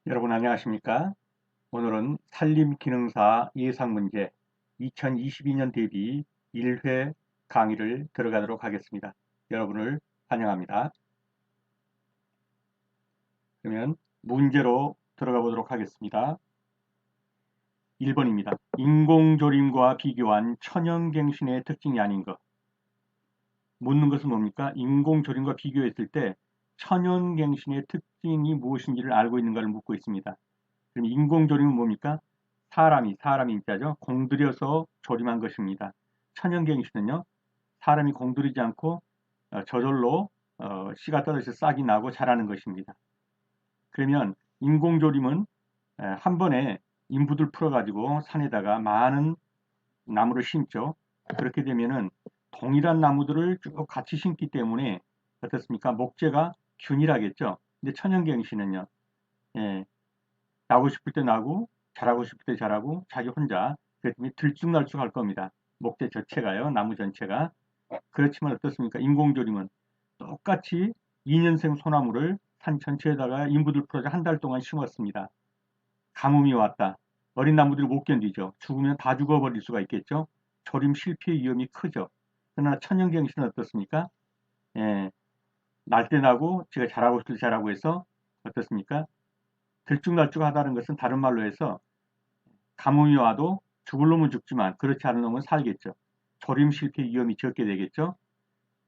여러분 안녕하십니까? 오늘은 산림기능사 예상문제 2022년 대비 1회 강의를 들어가도록 하겠습니다. 여러분을 환영합니다. 그러면 문제로 들어가 보도록 하겠습니다. 1번입니다. 인공조림과 비교한 천연갱신의 특징이 아닌 것. 묻는 것은 뭡니까? 인공조림과 비교했을 때 천연갱신의 특징이 무엇인지를 알고 있는가를 묻고 있습니다. 그럼 인공조림은 뭡니까? 사람이 인자죠. 공들여서 조림한 것입니다. 천연갱신은요. 사람이 공들이지 않고 저절로 씨가 떨어져서 싹이 나고 자라는 것입니다. 그러면 인공조림은 한 번에 인부들 풀어가지고 산에다가 많은 나무를 심죠. 그렇게 되면은 동일한 나무들을 쭉 같이 심기 때문에 어떻습니까? 목재가 균일하겠죠. 근데 천연갱신은요. 예, 나고 싶을 때 나고 자라고 싶을 때 자라고 자기 혼자 그랬더니 들쭉날쭉할 겁니다. 목재 전체가요. 나무 전체가. 그렇지만 어떻습니까? 인공조림은 똑같이 2년생 소나무를 산 전체에다가 인부들 풀어서 한 달 동안 심었습니다. 가뭄이 왔다. 어린 나무들이 못 견디죠. 죽으면 다 죽어버릴 수가 있겠죠. 조림 실패 위험이 크죠. 그러나 천연경신은 어떻습니까? 예, 날 때 나고 제가 자라고 싶을 때 자라고 해서 어떻습니까? 들쭉날쭉하다는 것은 다른 말로 해서 가뭄이 와도 죽을 놈은 죽지만 그렇지 않은 놈은 살겠죠. 조림 실패 위험이 적게 되겠죠.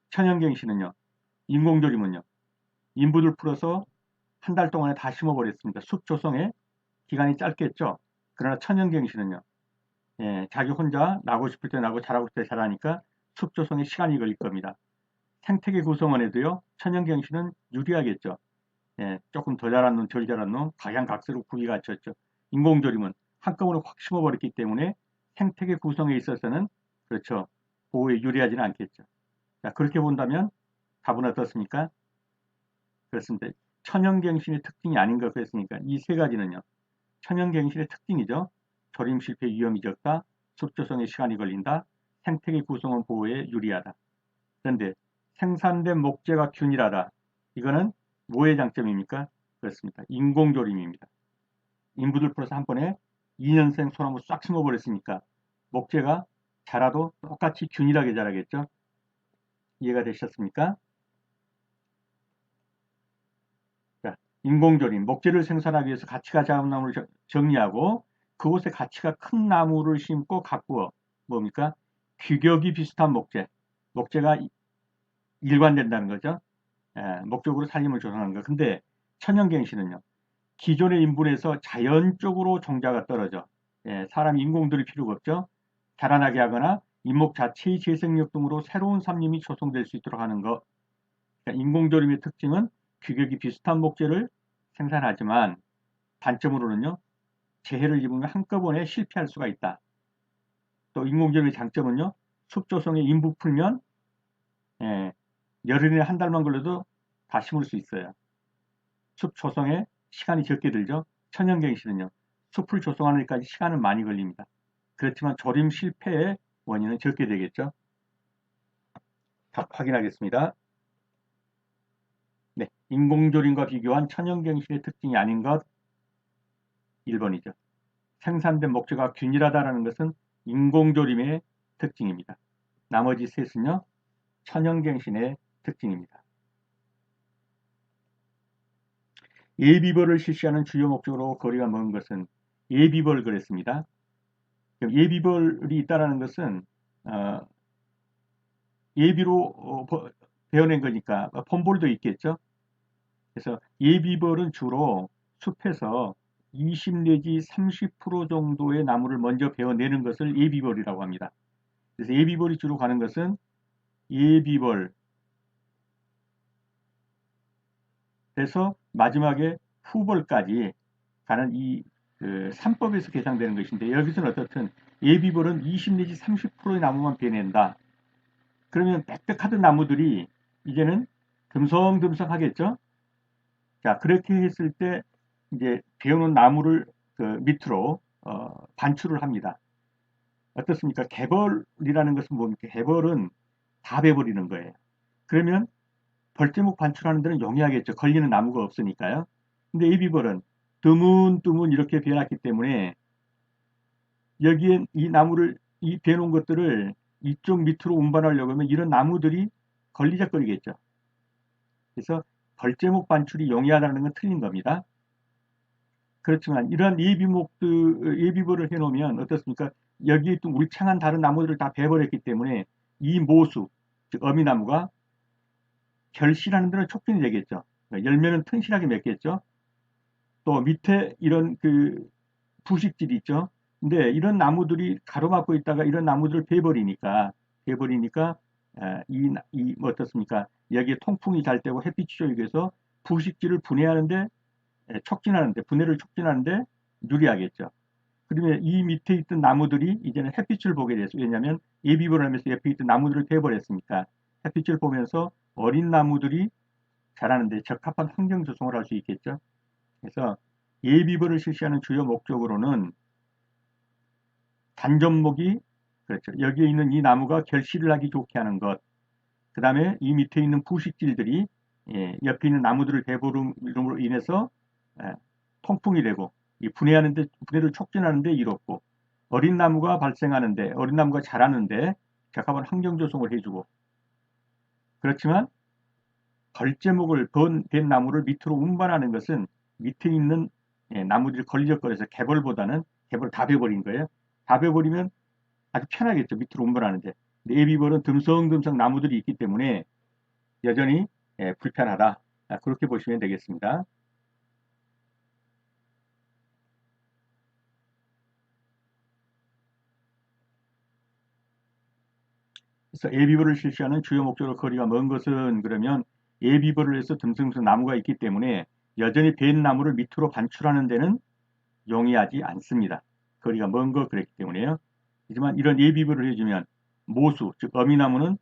천연갱신은요. 인공조림은요. 인부들 풀어서 한 달 동안에 다 심어버렸습니다. 숲 조성에 기간이 짧겠죠. 그러나 천연갱신은요. 자기 혼자 나고 싶을 때 나고 자라고 싶을 때 자라니까 숲 조성에 시간이 걸릴 겁니다. 생태계 구성원에도요. 천연갱신은 유리하겠죠. 조금 더 자란 놈, 덜 자란 놈, 각양각색으로 구기 갖췄죠. 인공조림은 한꺼번에 확 심어버렸기 때문에 생태계 구성에 있어서는 그렇죠. 보호에 유리하지는 않겠죠. 자, 그렇게 본다면 답은 어떻습니까? 그렇습니다. 천연갱신의 특징이 아닌가 그랬으니까 이 세 가지는요. 천연갱신의 특징이죠. 조림 실패 위험이 적다, 숲조성에 시간이 걸린다, 생태계 구성원 보호에 유리하다. 그런데 생산된 목재가 균일하다. 이거는 뭐의 장점입니까? 그렇습니다. 인공조림입니다. 인부들 풀어서 한 번에 2년생 소나무 싹 심어버렸으니까 목재가 자라도 똑같이 균일하게 자라겠죠? 이해가 되셨습니까? 자, 인공조림, 목재를 생산하기 위해서 가치가 작은 나무를 정리하고 그곳에 가치가 큰 나무를 심고 가꾸어 뭡니까? 규격이 비슷한 목재, 목재가 일관된다는 거죠. 목적으로 살림을 조성하는 거. 근데 천연갱신은요. 기존의 인분에서 자연적으로 종자가 떨어져 사람 인공들이 필요가 없죠. 자라나게 하거나 인목 자체의 재생력 등으로 새로운 산림이 조성될 수 있도록 하는 것. 그러니까 인공조림의 특징은 규격이 비슷한 목재를 생산하지만 단점으로는요. 재해를 입으면 한꺼번에 실패할 수가 있다. 또 인공조림의 장점은요. 숲 조성에 인부 풀면 예, 열흘이나 한 달만 걸려도 다 심을 수 있어요. 숲 조성에 시간이 적게 들죠. 천연갱신은요. 숲을 조성하는 데까지 시간은 많이 걸립니다. 그렇지만 조림 실패의 원인은 적게 되겠죠. 답 확인하겠습니다. 네, 인공조림과 비교한 천연갱신의 특징이 아닌 것 1번이죠. 생산된 목재가 균일하다는 것은 인공조림의 특징입니다. 나머지 셋은요. 천연갱신의 특징입니다. 예비벌을 실시하는 주요 목적으로 거리가 먼 것은 예비벌 그랬습니다. 예비벌이 있다는 것은 예비로 베어낸 거니까 펌볼도 있겠죠. 그래서 예비벌은 주로 숲에서 20 내지 30% 정도의 나무를 먼저 베어내는 것을 예비벌이라고 합니다. 그래서 예비벌이 주로 가는 것은 예비벌 그래서 마지막에 후벌까지 가는 이 3법에서 계상되는 것인데 여기서는 어떻든 예비벌은 20 내지 30%의 나무만 베낸다. 그러면 빽빽하던 나무들이 이제는 듬성듬성하겠죠. 자 그렇게 했을 때 이제 베어놓은 나무를 그 밑으로 반출을 합니다. 어떻습니까? 개벌이라는 것은 뭡니까? 개벌은 다 베버리는 거예요. 그러면 벌제목 반출하는 데는 용이하겠죠. 걸리는 나무가 없으니까요. 근데 예비벌은 드문드문 이렇게 베놨기 때문에 여기에 이 나무를 이 베놓은 것들을 이쪽 밑으로 운반하려고 하면 이런 나무들이 걸리적거리겠죠. 그래서 벌제목 반출이 용이하다는 건 틀린 겁니다. 그렇지만 이런 예비벌을 해놓으면 어떻습니까? 여기에 있던 울창한 다른 나무들을 다 베버렸기 때문에 이 모수, 즉 어미나무가 결실하는 데는 촉진이 되겠죠. 열매는 튼실하게 맺겠죠. 또 밑에 이런 부식질이 있죠. 근데 이런 나무들이 가로막고 있다가 이런 나무들을 베버리니까 뭐 어떻습니까? 여기에 통풍이 잘 되고 햇빛이 쬐겨서 부식질을 분해하는데 촉진하는데 분해를 촉진하는데 유리하겠죠. 그러면 이 밑에 있던 나무들이 이제는 햇빛을 보게 됐어요. 왜냐하면 예비벌을 하면서 옆에 있던 나무들을 베버렸으니까 햇빛을 보면서 어린 나무들이 자라는데 적합한 환경 조성을 할 수 있겠죠. 그래서 예비벌을 실시하는 주요 목적으로는 단전목이 그렇죠. 여기에 있는 이 나무가 결실을 하기 좋게 하는 것. 그 다음에 이 밑에 있는 부식질들이 옆에 있는 나무들을 베버림으로 인해서 예, 통풍이 되고 이 분해를 촉진하는데 이롭고 어린 나무가 발생하는데 어린 나무가 자라는데 적합한 환경 조성을 해주고 그렇지만 벌제목을 된 나무를 밑으로 운반하는 것은 밑에 있는 나무들이 걸리적거려서 개벌 다 베버린 거예요. 다 베버리면 아주 편하겠죠. 밑으로 운반하는데. 예비벌은 듬성듬성 나무들이 있기 때문에 여전히 불편하다. 그렇게 보시면 되겠습니다. 그래서 예비벌을 실시하는 주요 목적으로 거리가 먼 것은 그러면 예비벌을 해서 듬성듬성 나무가 있기 때문에 여전히 벤 나무를 밑으로 반출하는 데는 용이하지 않습니다. 거리가 먼 것 그랬기 때문에요. 하지만 이런 예비벌을 해주면 모수, 즉 어미나무는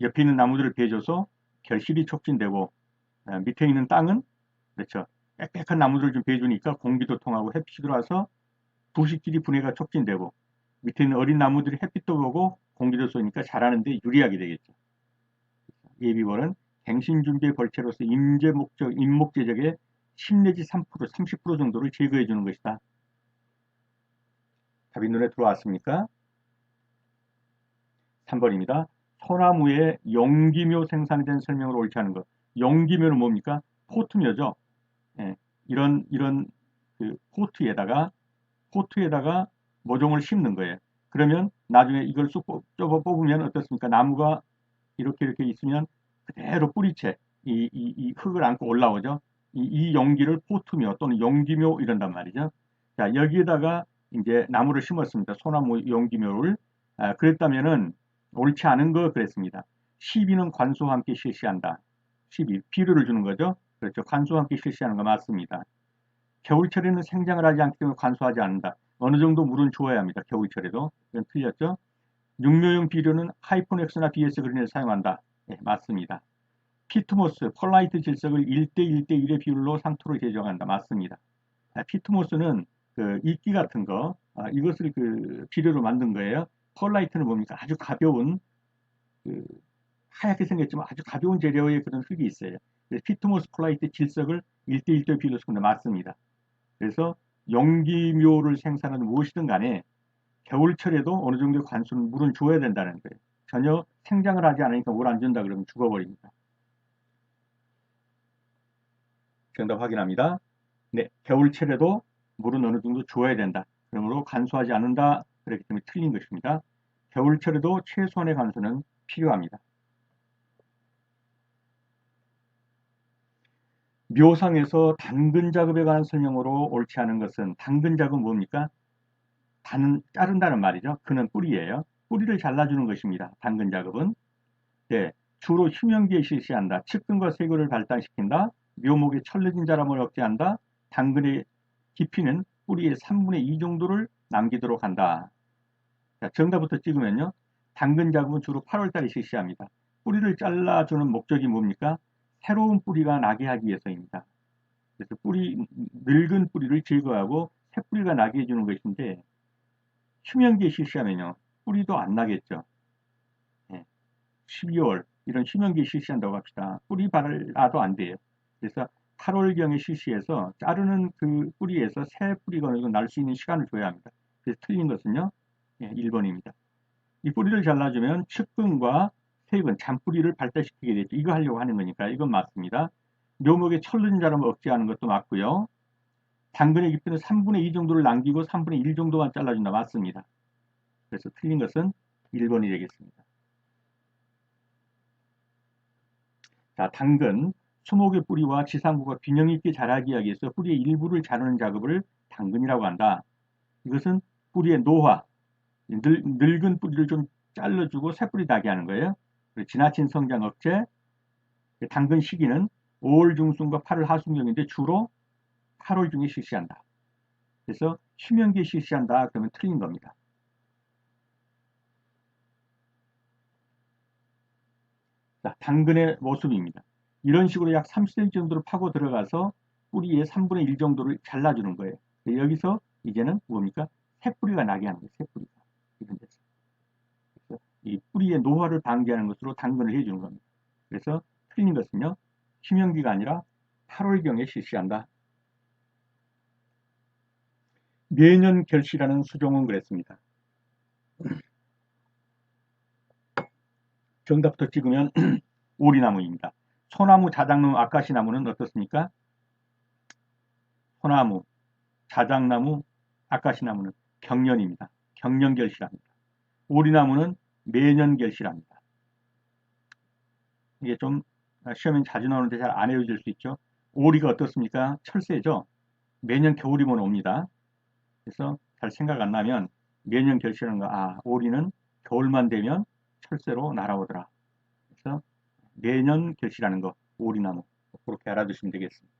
옆에 있는 나무들을 베줘서 결실이 촉진되고 밑에 있는 땅은 그렇죠. 빽빽한 나무들을 좀 베주니까 공기도 통하고 햇빛이 들어와서 부식질이 분해가 촉진되고 밑에 있는 어린 나무들이 햇빛도 보고 공기도 쏘니까 자라는데 유리하게 되겠죠. 예비벌은 갱신 준비의 벌채로서 임목 제적의 10 내지 3%, 30% 정도를 제거해 주는 것이다. 답이 눈에 들어왔습니까? 3번입니다. 소나무의 용기묘 생산에 대한 설명을 옳게 하는 것. 용기묘는 뭡니까? 포트묘죠. 예, 이런 포트에다가 모종을 심는 거예요. 그러면 나중에 이걸 쑥 뽑으면 어떻습니까? 나무가 이렇게 있으면 그대로 뿌리채 이 흙을 안고 올라오죠. 이 용기를 포트묘 또는 용기묘 이런단 말이죠. 자, 여기에다가 이제 나무를 심었습니다. 소나무 용기묘를. 그랬다면은 옳지 않은 거 그랬습니다. 시비는 관수와 함께 실시한다. 시비, 비료를 주는 거죠. 그렇죠. 관수와 함께 실시하는 거 맞습니다. 겨울철에는 생장을 하지 않기 때문에 관수하지 않는다. 어느 정도 물은 주어야 합니다. 겨울철에도. 이건 틀렸죠. 육묘용 비료는 하이포넥스나 BS 그린을 사용한다. 네, 맞습니다. 피트모스, 펄라이트 질석을 1대 1대 1의 비율로 상토로 제조한다. 맞습니다. 피트모스는 이끼 같은 거, 이것을 비료로 만든 거예요. 펄라이트는 뭡니까? 아주 가벼운, 그, 하얗게 생겼지만 아주 가벼운 재료의 그런 흙이 있어요. 피트모스 펄라이트 질석을 1대 1대 비율로 쓰는데 맞습니다. 그래서 용기묘를 생산하는 무엇이든 간에 겨울철에도 어느 정도의 관수는 물은 줘야 된다는 거예요. 전혀 생장을 하지 않으니까 물 안 준다 그러면 죽어버립니다. 정답 확인합니다. 네, 겨울철에도 물은 어느 정도 줘야 된다. 그러므로 간수하지 않는다. 그렇기 때문에 틀린 것입니다. 겨울철에도 최소한의 간수는 필요합니다. 묘상에서 당근 작업에 관한 설명으로 옳지 않은 것은 당근 작업은 뭡니까? 자른다는 말이죠. 그는 뿌리예요. 뿌리를 잘라주는 것입니다. 당근 작업은. 네, 주로 휴면기에 실시한다. 측근과 세교를 발달시킨다. 묘목의 철러진 자람을 억제한다. 당근의 깊이는 뿌리의 3분의 2 정도를 남기도록 한다. 자, 정답부터 찍으면요. 당근 작업은 주로 8월달에 실시합니다. 뿌리를 잘라주는 목적이 뭡니까? 새로운 뿌리가 나게 하기 위해서입니다. 그래서 늙은 뿌리를 제거하고 새 뿌리가 나게 해주는 것인데 휴면기에 실시하면요. 뿌리도 안 나겠죠. 예, 12월 이런 휴면기에 실시한다고 합시다. 뿌리 발라도 안 돼요. 그래서 8월경에 실시해서 자르는 그 뿌리에서 새 뿌리가 어느 정도 날 수 있는 시간을 줘야 합니다. 그래서 틀린 것은요. 1번입니다. 이 뿌리를 잘라주면 측근과 세근, 잔뿌리를 발달시키게 되죠. 이거 하려고 하는 거니까 이건 맞습니다. 묘목의 철른 자람을 억제하는 것도 맞고요. 당근의 깊이는 3분의 2 정도를 남기고 3분의 1 정도만 잘라준다. 맞습니다. 그래서 틀린 것은 1번이 되겠습니다. 자, 당근, 수목의 뿌리와 지상부가 균형 있게 자라기 위해서 뿌리의 일부를 자르는 작업을 당근이라고 한다. 이것은 뿌리의 노화, 늙은 뿌리를 좀 잘라주고 새 뿌리 나게 하는 거예요. 지나친 성장 억제, 당근 시기는 5월 중순과 8월 하순경인데 주로 8월 중에 실시한다. 그래서 휴면기에 실시한다. 그러면 틀린 겁니다. 자, 당근의 모습입니다. 이런 식으로 약 30cm 정도로 파고 들어가서 뿌리의 3분의 1 정도를 잘라주는 거예요. 여기서 이제는 뭡니까? 새뿌리가 나게 하는 거예요. 새뿌리가. 이런 데서. 그래서 이 뿌리의 노화를 방지하는 것으로 당근을 해주는 겁니다. 그래서 틀린 것은요. 휴면기가 아니라 8월경에 실시한다. 매년 결실하는 수종은 그랬습니다. 정답부터 찍으면 오리나무입니다. 소나무, 자작나무, 아카시나무는 어떻습니까? 소나무, 자작나무, 아카시나무는 경년입니다. 경년 결실합니다. 오리나무는 매년 결실합니다. 이게 좀 시험에 자주 나오는데 잘 안 외워질 수 있죠. 오리가 어떻습니까? 철새죠. 매년 겨울이면 옵니다. 그래서 잘 생각 안 나면 매년 결실하는 거, 아, 오리는 겨울만 되면 철새로 날아오더라. 그래서 매년 결실하는 거, 오리나무. 그렇게 알아두시면 되겠습니다.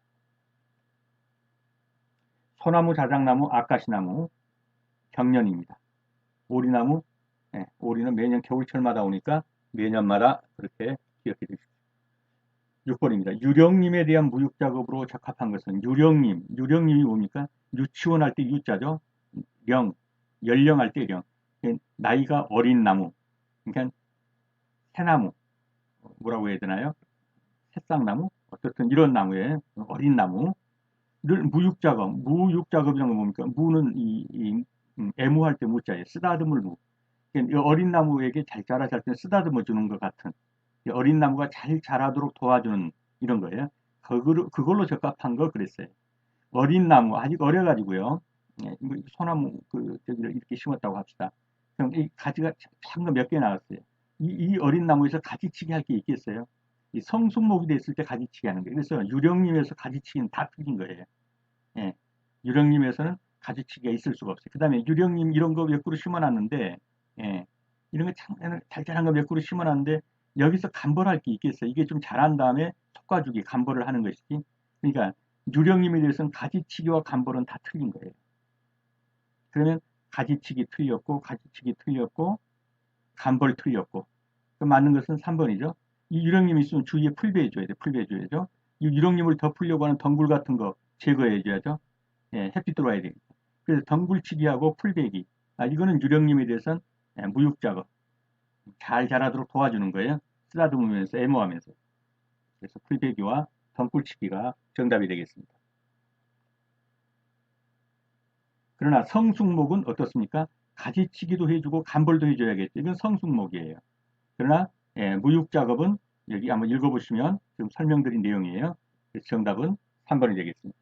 소나무, 자작나무, 아카시나무, 경년입니다. 오리나무, 네, 오리는 매년 겨울철마다 오니까 매년마다 그렇게 기억해 주십시오. 6번입니다. 유령님에 대한 무육작업으로 적합한 것은 유령님이 뭡니까? 유치원 할 때 유자죠. 령, 연령할 때 령. 나이가 어린 나무. 그러니까 새나무, 뭐라고 해야 되나요? 새싹나무? 어떻든 이런 나무에 어린 나무를 무육작업이라는 건 뭡니까? 무는 애무할 때 무자예요. 쓰다듬을 무. 그러니까 어린 나무에게 잘 자라 잘 때 쓰다듬어 주는 것 같은 어린 나무가 잘 자라도록 도와주는 이런 거예요. 그걸로 적합한 거 그랬어요. 어린 나무 아직 어려가지고요. 예, 소나무 저기를 이렇게 심었다고 합시다. 그럼 이 가지가 작은 거 몇 개 나왔어요. 이 어린 나무에서 가지치기 할 게 있겠어요? 이 성숙목이 됐을 때 가지치기 하는 거예요. 그래서 유령님에서 가지치기는 다 틀린 거예요. 예, 유령님에서는 가지치기가 있을 수가 없어요. 그 다음에 유령님 이런 거 몇 그루 심어놨는데, 예, 이런 거 잘 자란 거 몇 그루 심어놨는데, 여기서 간벌할 게 있겠어요. 이게 좀 자란 다음에 솎아주기, 간벌을 하는 것이지. 그러니까 유령님에 대해서는 가지치기와 간벌은 다 틀린 거예요. 그러면 가지치기 틀렸고, 간벌 틀렸고. 그 맞는 것은 3번이죠. 이 유령님이 있으면 주위에 풀베해줘야 돼. 풀베해줘야죠. 이 유령님을 덮으려고 하는 덩굴 같은 거 제거해줘야죠. 예, 햇빛 들어와야 되니까. 그래서 덩굴치기하고 풀베기. 이거는 유령님에 대해서는 무육작업. 잘 자라도록 도와주는 거예요. 쓰다듬으면서, 애모하면서. 그래서 풀베기와 덩굴치기가 정답이 되겠습니다. 그러나 성숙목은 어떻습니까? 가지치기도 해주고 간벌도 해줘야겠죠. 이건 성숙목이에요. 그러나 무육작업은 여기 한번 읽어보시면 지금 설명드린 내용이에요. 그래서 정답은 3번이 되겠습니다.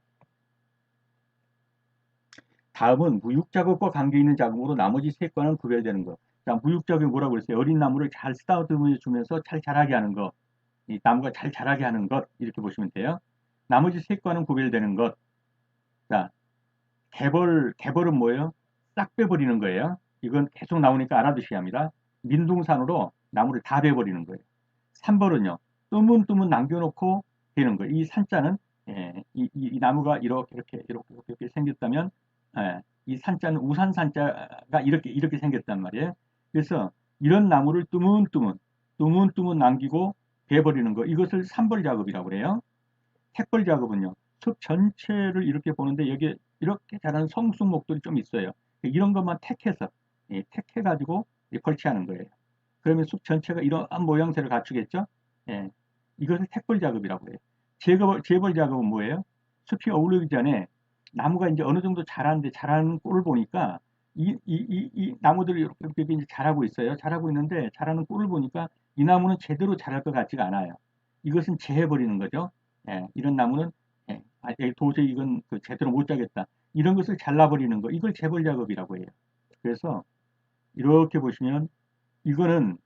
다음은 무육작업과 관계있는 작업으로 나머지 세 건은 구별되는 것. 자, 무육작업이 뭐라고 그랬어요? 어린 나무를 잘 쓰다듬어 주면서 잘 자라게 하는 것. 이 나무가 잘 자라게 하는 것. 이렇게 보시면 돼요. 나머지 세 건은 구별되는 것. 자, 개벌은 뭐예요? 싹 빼버리는 거예요. 이건 계속 나오니까 알아두셔야 합니다. 민둥산으로 나무를 다 베버리는 거예요. 3번은요. 뜨문뜨문 남겨놓고 되는 거예요. 이 산자는 이 나무가 이렇게 생겼다면 이 산자는 우산산자가 이렇게 생겼단 말이에요. 그래서 이런 나무를 뜨문뜨문 남기고 베버리는 거 이것을 산벌 작업이라고 그래요. 택벌 작업은요. 숲 전체를 이렇게 보는데 여기에 이렇게 자라는 성숙목들이 좀 있어요. 이런 것만 택해가지고 걸치하는 거예요. 그러면 숲 전체가 이러한 모양새를 갖추겠죠? 예, 이것을 택벌 작업이라고 해요. 재벌 작업은 뭐예요? 숲이 어우르기 전에 나무가 이제 어느 정도 자라는데 자라는 꼴을 보니까 이 나무들이 이렇게 이제 자라고 있어요. 자라고 있는데 자라는 꼴을 보니까 이 나무는 제대로 자랄 것 같지가 않아요. 이것은 재해버리는 거죠. 예, 이런 나무는 도저히 이건 제대로 못 자겠다. 이런 것을 잘라버리는 거. 이걸 재벌 작업이라고 해요. 그래서 이렇게 보시면 이거는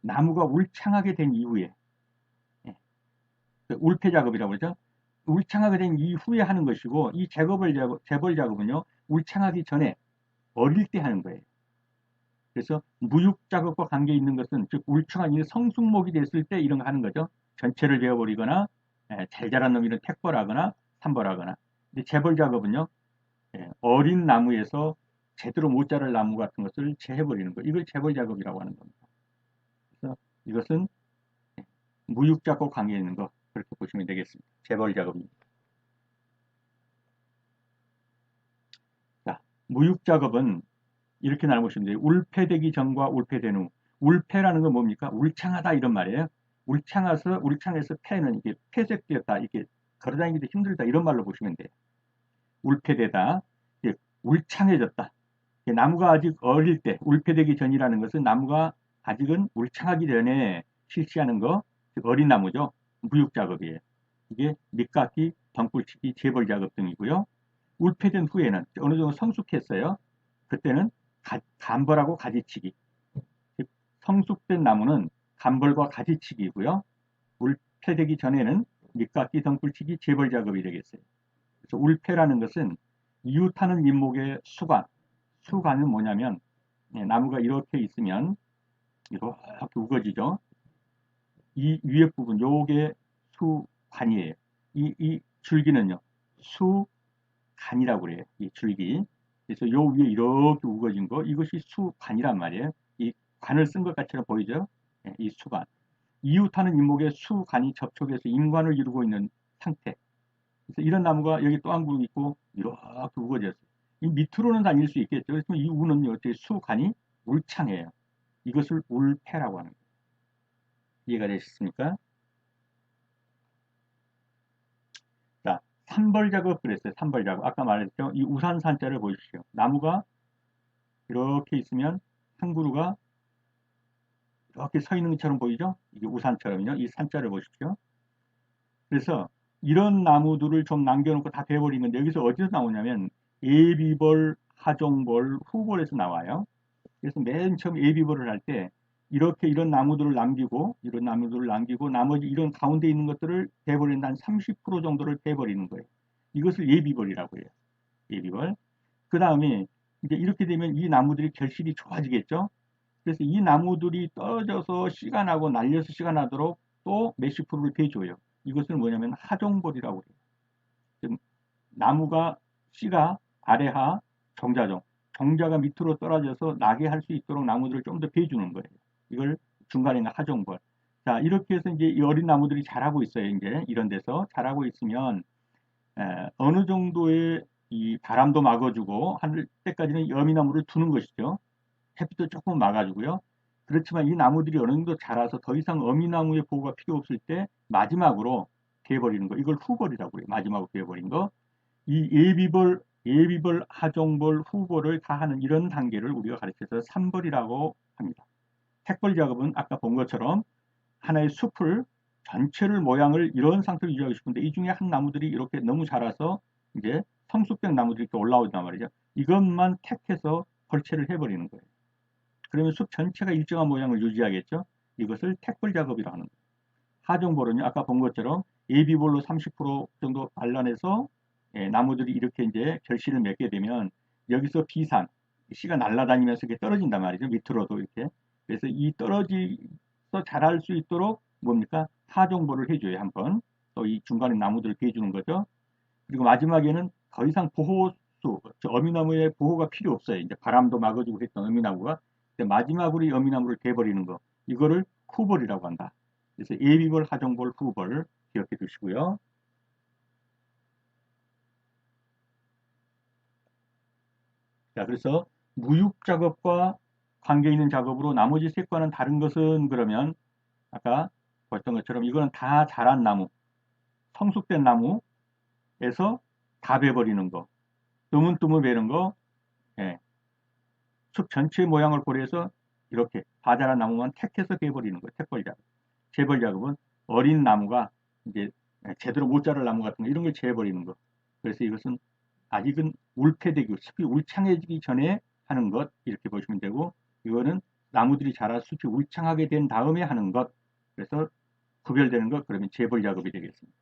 나무가 울창하게 된 이후에 예, 울패 작업이라고 그러죠. 울창하게 된 이후에 하는 것이고 이 재벌 작업은요. 울창하기 전에 어릴 때 하는 거예요. 그래서 무육 작업과 관계 있는 것은 즉 울창한 이 성숙목이 됐을 때 이런 거 하는 거죠. 전체를 베어버리거나 잘 자란 놈이는 택벌하거나 삼벌하거나. 근데 재벌 작업은요. 어린 나무에서 제대로 못 자랄 나무 같은 것을 재해버리는 거. 이걸 재벌 작업이라고 하는 겁니다. 그래서 이것은 무육 작업 관계 있는 거 그렇게 보시면 되겠습니다. 재벌 작업입니다. 자, 무육 작업은 이렇게 나눠보시면 돼요. 울패되기 전과 울패된 후. 울패라는 건 뭡니까? 울창하다 이런 말이에요. 울창해서 패는 이게 폐색되었다, 이게 걸어다니기도 힘들다 이런 말로 보시면 돼요. 울패되다, 울창해졌다. 나무가 아직 어릴 때, 울패되기 전이라는 것은 나무가 아직은 울창하기 전에 실시하는 거, 어린 나무죠. 무육 작업이에요. 이게 밑깎기, 덩굴치기, 재벌 작업 등이고요. 울패된 후에는 어느 정도 성숙했어요. 그때는 감벌하고 가지치기. 성숙된 나무는 감벌과 가지치기고요. 울패되기 전에는 밑깎기, 덩굴치기, 재벌 작업이 되겠어요. 그래서 울패라는 것은 이웃하는 민목의 수관. 수관은 뭐냐면 나무가 이렇게 있으면 이렇게 우거지죠. 이 위에 부분, 요게 수관이에요. 이 줄기는요, 수간이라고 그래요. 이 줄기. 그래서 요 위에 이렇게 우거진 거, 이것이 수관이란 말이에요. 이 관을 쓴 것 같처럼 보이죠? 이 수관. 이웃하는 인목의 수간이 접촉해서 인관을 이루고 있는 상태. 그래서 이런 나무가 여기 또 한 그룹 있고 이렇게 우거졌어요. 이 밑으로는 다닐 수 있겠죠. 그래서 이 우는 어떻게 수간이 울창해요. 이것을 울패라고 하는 거예요. 이해가 되셨습니까? 자, 산벌 작업 그랬어요. 산벌 작업. 아까 말했죠. 이 우산산자를 보십시오. 나무가 이렇게 있으면 한 그루가 이렇게 서 있는 것처럼 보이죠? 이게 우산처럼요. 이 산자를 보십시오. 그래서 이런 나무들을 좀 남겨놓고 다 베어버린 건데 여기서 어디서 나오냐면 예비벌, 하종벌, 후벌에서 나와요. 그래서 맨 처음 예비벌을 할 때 이렇게 이런 나무들을 남기고 나머지 이런 가운데 있는 것들을 베어버리는 한 30% 정도를 베어버리는 거예요. 이것을 예비벌이라고 해요. 예비벌. 그 다음에 이제 이렇게 되면 이 나무들이 결실이 좋아지겠죠. 그래서 이 나무들이 떨어져서 씨가 나고 날려서 씨가 나도록 또 몇십 프로를 베줘요. 이것을 뭐냐면 하종벌이라고 해요. 지금 나무가 씨가 아래하 정자종, 정자가 밑으로 떨어져서 나게 할 수 있도록 나무들을 좀 더 베주는 거예요. 이걸 중간에 있는 하종벌. 자, 이렇게 해서 이제 이 어린 나무들이 자라고 있어요. 이제 이런 데서 자라고 있으면 어느 정도의 이 바람도 막아주고 할 때까지는 여미나무를 두는 것이죠. 햇빛도 조금 막아주고요. 그렇지만 이 나무들이 어느 정도 자라서 더 이상 어미나무의 보호가 필요 없을 때 마지막으로 베어버리는 거. 이걸 후벌이라고 해요. 마지막으로 베어버린 거. 이 예비벌, 하종벌, 후벌을 다 하는 이런 단계를 우리가 가르쳐서 삼벌이라고 합니다. 택벌 작업은 아까 본 것처럼 하나의 숲을 전체를 모양을 이런 상태로 유지하고 싶은데 이 중에 한 나무들이 이렇게 너무 자라서 이제 성숙된 나무들이 이렇게 올라오단 말이죠. 이것만 택해서 헐채를 해버리는 거예요. 그러면 숲 전체가 일정한 모양을 유지하겠죠. 이것을 택벌 작업이라고 하는 거예요. 하종벌은요, 아까 본 것처럼 예비벌로 30% 정도 발라내서 나무들이 이렇게 이제 결실을 맺게 되면 여기서 비산, 씨가 날아다니면서 이렇게 떨어진단 말이죠. 밑으로도 이렇게. 그래서 이 떨어지서 자랄 수 있도록 뭡니까? 하종벌을 해줘요, 한번. 또 이 중간에 나무들을 대주는 거죠. 그리고 마지막에는 더 이상 보호수, 어미나무의 보호가 필요 없어요. 이제 바람도 막아주고 했던 어미나무가. 마지막으로 이 어미나무를 대버리는 거. 이거를 후벌이라고 한다. 그래서 예비벌, 하종벌, 후벌 기억해 두시고요. 자, 그래서 무육 작업과 관계 있는 작업으로 나머지 세 과는 다른 것은 그러면 아까 봤던 것처럼 이거는 다 자란 나무, 성숙된 나무에서 다 베버리는 거, 뜨문뜨문 베는 거, 예, 숲 전체 모양을 고려해서 이렇게 다 자란 나무만 택해서 베버리는 거예요. 택벌 작업. 재벌 작업은 어린 나무가 이제 제대로 못 자랄 나무 같은 거 이런 걸 재버리는 거. 그래서 이것은 아직은 울패되기, 숲이 울창해지기 전에 하는 것 이렇게 보시면 되고, 이거는 나무들이 자라 숲이 울창하게 된 다음에 하는 것. 그래서 구별되는 것, 그러면 재벌 작업이 되겠습니다.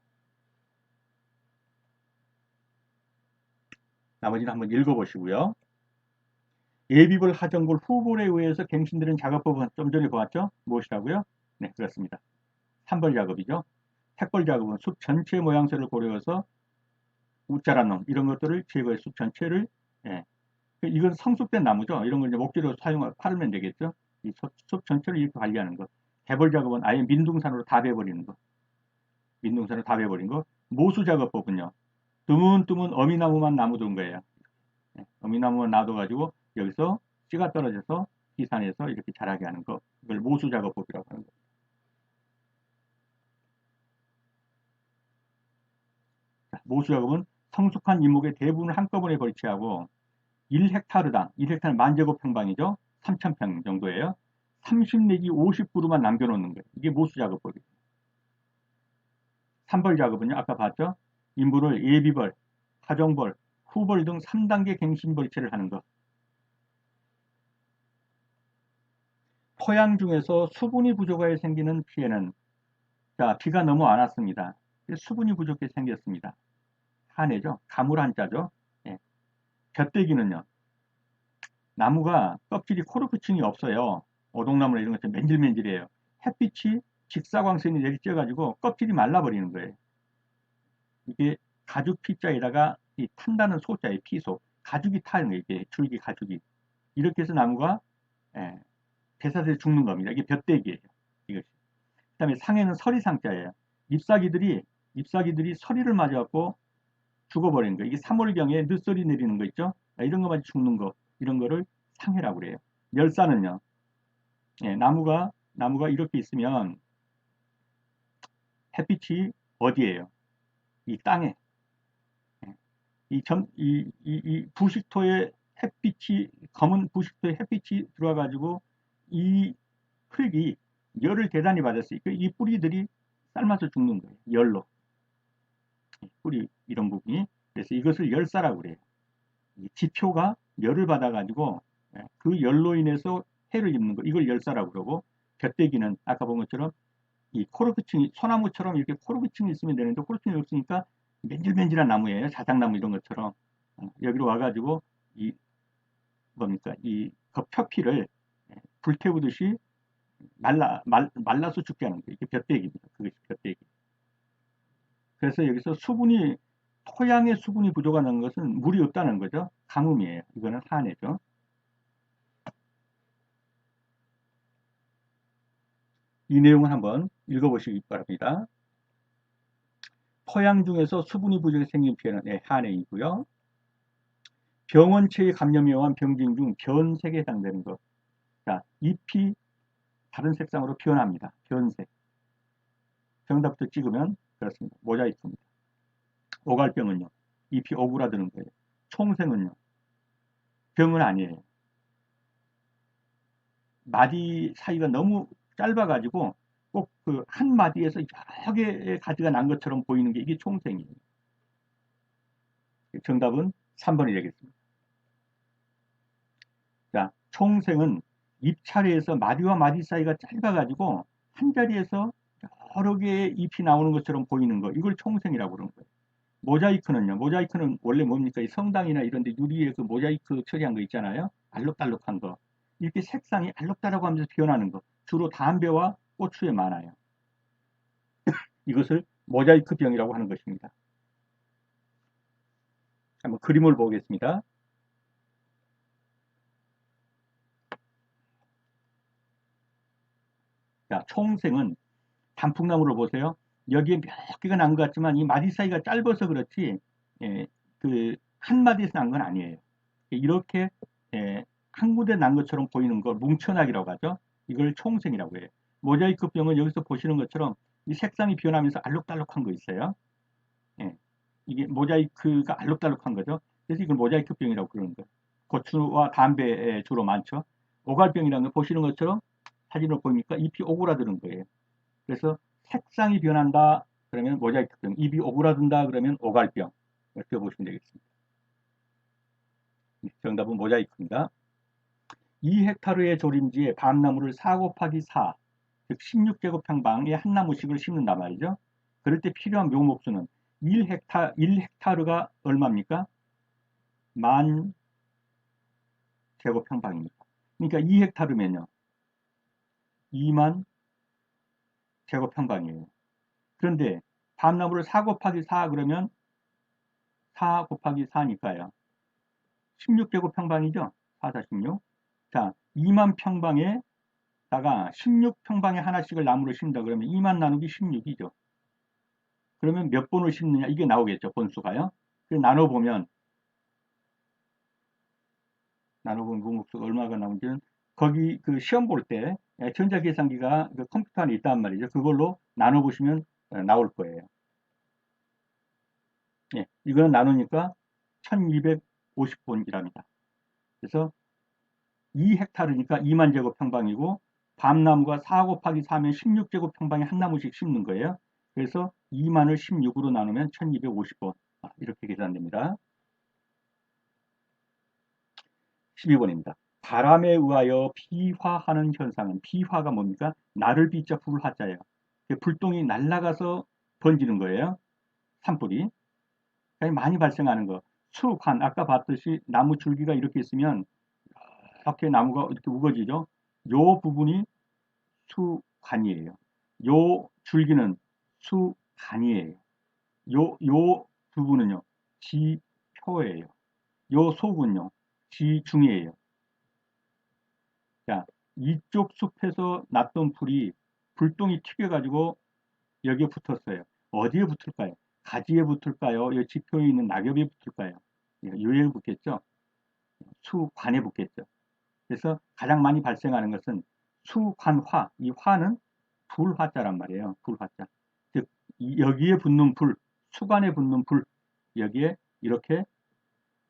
나머지는 한번 읽어보시고요. 예비벌, 하정벌, 후벌에 의해서 갱신되는 작업법은 좀 전에 보았죠? 무엇이라고요? 네, 그렇습니다. 산벌 작업이죠. 택벌 작업은 숲 전체 모양새를 고려해서 웃자란 놈 이런 것들을 제거해 숲 전체를, 예, 이건 성숙된 나무죠. 이런 걸 이제 목재로 팔면 되겠죠. 이 숲 전체를 이렇게 관리하는 거. 개벌 작업은 아예 민둥산으로 다 베버리는 거. 민둥산으로 다 베버린 거. 모수 작업법은요. 드문드문 어미나무만 남아둔 거예요. 예, 어미나무만 놔둬가지고 여기서 씨가 떨어져서 이 산에서 이렇게 자라게 하는 거. 이걸 모수 작업법이라고 하는 거예요. 모수 작업은 성숙한 이목의 대부분을 한꺼번에 거치하고 1헥타르당, 1헥타르 만제곱평방이죠. 3,000평 정도예요. 30 내지 50그루만 남겨놓는 거예요. 이게 모수 작업법이에요. 산벌 작업은요, 아까 봤죠? 인부를 예비벌, 하정벌, 후벌 등 3단계 갱신벌채를 하는 것. 토양 중에서 수분이 부족하게 생기는 피해는, 자, 비가 너무 안 왔습니다. 수분이 부족해 생겼습니다. 한해죠. 가물 한자죠. 예. 곁대기는요, 나무가 껍질이 코르크층이 없어요. 오동나무나 이런 것처럼 맨질맨질해요. 햇빛이 직사광선이 내리쬐가지고 껍질이 말라버리는 거예요. 이게 가죽 피자에다가 이 탄다는 소자의 피소, 가죽이 타는 거예요. 이게 줄기 가죽이. 이렇게 해서 나무가, 예, 배사돼서 죽는 겁니다. 이게 볕대기예요. 이것이. 그다음에 상해는 서리상자예요. 잎사귀들이 서리를 맞아갖고 죽어버리는 거예요. 이게 3월경에 늦소리 내리는 거 있죠? 이런 거 맞아 죽는 거, 이런 거를 상해라고 그래요. 멸사는요, 예, 나무가 이렇게 있으면 햇빛이 어디에요? 이 땅에. 예, 이 부식토에 햇빛이, 검은 부식토에 햇빛이 들어와가지고 이 흙이 열을 대단히 받았어요. 이 뿌리들이 삶아서 죽는 거예요. 열로. 뿌리, 이런 부분이. 그래서 이것을 열사라고 그래요. 이 지표가 열을 받아가지고, 예, 그 열로 인해서 해를 입는 거. 이걸 열사라고 그러고, 곁대기는 아까 본 것처럼 이 코르크층이, 소나무처럼 이렇게 코르크층이 있으면 되는데 코르크층이 없으니까 맨질맨질한 나무예요. 자작나무 이런 것처럼. 여기로 와가지고 이 뭡니까, 이 표피를 불태우듯이 말라서 죽게 하는 거예요. 이게 볕대기입니다. 그것이 볕대기. 그래서 여기서 토양의 수분이 부족하다는 것은 물이 없다는 거죠. 가뭄이에요. 이거는 한해죠. 이 내용을 한번 읽어보시기 바랍니다. 토양 중에서 수분이 부족해 생긴 피해는, 네, 한해이고요. 병원체의 감염에 의한 병진 중 변색에 해당되는 것. 자, 잎이 다른 색상으로 변합니다. 변색. 정답부터 찍으면 그렇습니다. 모자이크입니다. 오갈병은요, 잎이 오그라드는 거예요. 총생은요, 병은 아니에요. 마디 사이가 너무 짧아가지고 꼭 그 한 마디에서 여러 개의 가지가 난 것처럼 보이는 게 이게 총생이에요. 정답은 3번이 되겠습니다. 자, 총생은 잎차례에서 마디와 마디 사이가 짧아가지고 한 자리에서 여러 개의 잎이 나오는 것처럼 보이는 거, 이걸 총생이라고 그러는 거예요. 모자이크는 원래 뭡니까? 이 성당이나 이런 데 유리에 그 모자이크 처리한 거 있잖아요. 알록달록한 거. 이렇게 색상이 알록달록 하면서 변하는 거. 주로 담배와 고추에 많아요. 이것을 모자이크 병이라고 하는 것입니다. 한번 그림을 보겠습니다. 자, 총생은 단풍나무를 보세요. 여기에 몇 개가 난 것 같지만 이 마디 사이가 짧아서 그렇지, 예, 그 한 마디에서 난 건 아니에요. 이렇게, 예, 한 군데 난 것처럼 보이는 걸 뭉쳐나기라고 하죠. 이걸 총생이라고 해요. 모자이크병은 여기서 보시는 것처럼 이 색상이 변하면서 알록달록한 거 있어요. 예. 이게 모자이크가 알록달록한 거죠. 그래서 이걸 모자이크병이라고 그러는 거예요. 고추와 담배에 주로 많죠. 오갈병이라는 거 보시는 것처럼 사진을 보니까 잎이 오그라드는 거예요. 그래서 색상이 변한다 그러면 모자이크병, 잎이 오그라든다 그러면 오갈병 이렇게 보시면 되겠습니다. 정답은 모자이크입니다. 2헥타르의 조림지에 밤나무를 4 곱하기 4, 즉 16제곱평방의 한 나무씩을 심는단 말이죠. 그럴 때 필요한 묘목수는 1헥타르가 얼마입니까? 10,000 제곱평방입니다. 그러니까 2헥타르면요. 20,000 제곱평방이에요. 그런데 밤나무를 4 곱하기 4 그러면 4 곱하기 4니까요. 16제곱평방이죠? 4, 4, 16. 자, 2만 평방에다가 16평방에 하나씩을 나무를 심는다 그러면 2만 나누기 16이죠. 그러면 몇 번을 심느냐 이게 나오겠죠. 번수가요. 그래서 나눠보면 무목수가 얼마가 나오는지는 거기 그 시험 볼 때 전자계산기가 그 컴퓨터 안에 있단 말이죠. 그걸로 나눠보시면 나올 거예요. 예, 이거는 나누니까 1250본이랍니다. 그래서 2헥타르니까 2만 제곱평방이고 밤나무가 4 곱하기 4면 16제곱평방에 한 나무씩 심는 거예요. 그래서 2만을 16으로 나누면 1250본 이렇게 계산됩니다. 12번입니다. 바람에 의하여 비화하는 현상은 비화가 뭡니까? 나를 비자 불화자예요. 불똥이 날아가서 번지는 거예요. 산불이. 많이 발생하는 거. 수관 아까 봤듯이 나무 줄기가 이렇게 있으면 이렇게 나무가 이렇게 우거지죠. 요 부분이 수관이에요. 요 줄기는 수간이에요. 요 부분은요 지표예요. 요 속은요 지중이에요. 자, 이쪽 숲에서 났던 풀이 불똥이 튀겨가지고 여기에 붙었어요. 어디에 붙을까요? 가지에 붙을까요? 이 지표에 있는 낙엽에 붙을까요? 요에 붙겠죠? 수관에 붙겠죠? 그래서 가장 많이 발생하는 것은 수관화. 이 화는 불화자란 말이에요. 불화자. 즉, 여기에 붙는 불, 수관에 붙는 불, 여기에 이렇게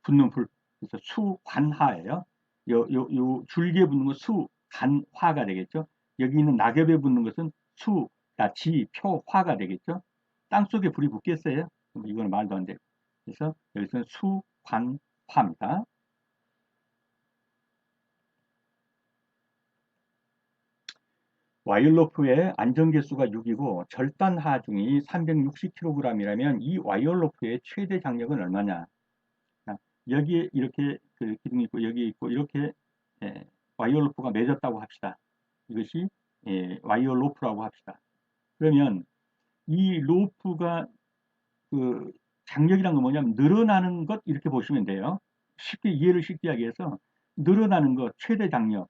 붙는 불. 그래서 수관화예요. 요 줄기에 붙는 건 수간화가 되겠죠. 여기 있는 낙엽에 붙는 것은 지표화가 되겠죠. 땅속에 불이 붙겠어요? 이거는 말도 안 돼요. 그래서 여기서는 수관화입니다. 와이어로프의 안전계수가 6이고 절단 하중이 360kg이라면 이 와이어로프의 최대 장력은 얼마냐? 여기에 이렇게 그 기둥이 있고 여기 있고 이렇게 와이어 로프가 맺었다고 합시다. 이것이 와이어 로프라고 합시다. 그러면 이 로프가 그 장력이란 건 뭐냐면 늘어나는 것 이렇게 보시면 돼요. 쉽게 이해를 쉽게 하기 위해서 늘어나는 것 최대 장력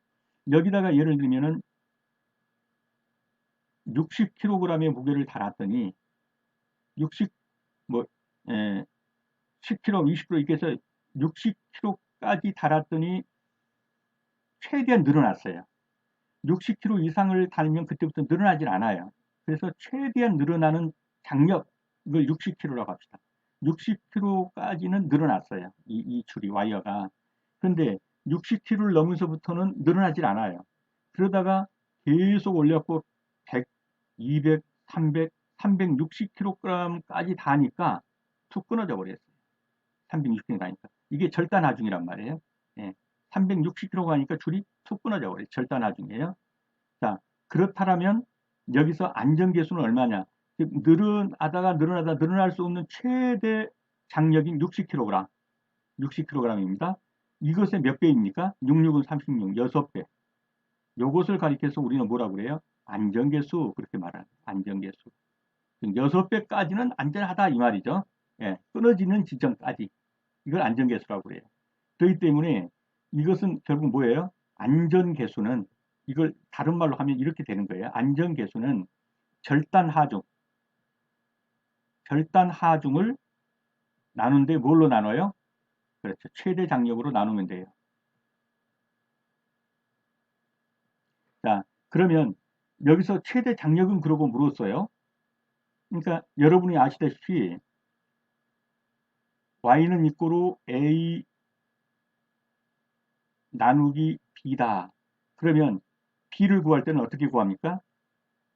여기다가 예를 들면은 60kg의 무게를 달았더니 60 뭐 10kg, 20kg 이렇게 해서 60kg까지 달았더니 최대한 늘어났어요. 60kg 이상을 달면 그때부터 늘어나질 않아요. 그래서 최대한 늘어나는 장력, 이걸 60kg라고 합시다. 60kg까지는 늘어났어요. 이 줄이, 와이어가. 그런데 60kg를 넘으서부터는 늘어나질 않아요. 그러다가 계속 올렸고 100, 200, 300, 360kg까지 다니까 툭 끊어져 버렸어요. 360kg 가니까. 이게 절단 하중이란 말이에요. 예. 360kg 가니까 줄이 툭 끊어져 버려요. 절단 하중이에요. 자, 그렇다면 여기서 안전계수는 얼마냐? 즉, 늘어나다 늘어날 수 없는 최대 장력인 60kg, 60kg입니다. 이것의 몇 배입니까? 66은 36, 6배. 요것을 가리켜서 우리는 뭐라고 그래요? 안전계수, 그렇게 말하는 안전계수. 6배까지는 안전하다 이 말이죠. 예, 끊어지는 지점까지. 이걸 안전계수라고 그래요. 그렇기 때문에 이것은 결국 뭐예요? 안전계수는 이걸 다른 말로 하면 이렇게 되는 거예요. 안전계수는 절단하중, 절단하중을 나눈데 뭘로 나눠요? 그렇죠. 최대 장력으로 나누면 돼요. 자, 그러면 여기서 최대 장력은 그러고 물었어요. 그러니까 여러분이 아시다시피 y는 이꼬로 a 나누기 b다. 그러면 b를 구할 때는 어떻게 구합니까?